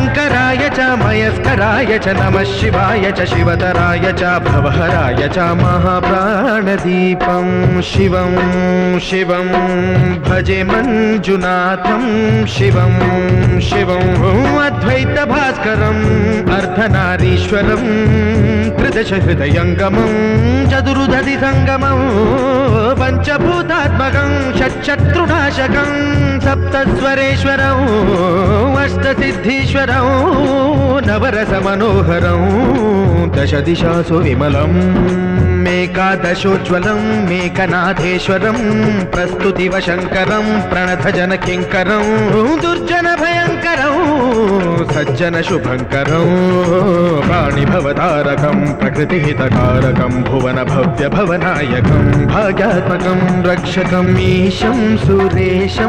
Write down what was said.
शङ्कराय च मयस्कराय च नमः शिवाय च शिवतराय च भवहराय च महाप्राणदीपं शिवं शिवं भजे मञ्जुनाथं शिवं शिवं अद्वैतभास्करम् अर्धनारीश्वरं त्रिदशहृदयङ्गमं चतुर्दधिसङ्गमं पञ्चभूतात्मकं षट्शत्रुनाशकं सप्तस्वरेश्वरं अष्टसिद्धीश्वरं नवरसमनोहरं दशदिशासु विमलम् मेकादशोज्ज्वलं मेकनाथेश्वरं प्रस्तुतिवशङ्करं प्रणतजनकिङ्करं दुर्जनभयङ्करं सज्जनशुभङ्करं प्राणिभवतारकं प्रकृतिहितकारकं भुवनभव्यभवनायकं भाग्यात्मकं रक्षकम् ईशं सुरेशं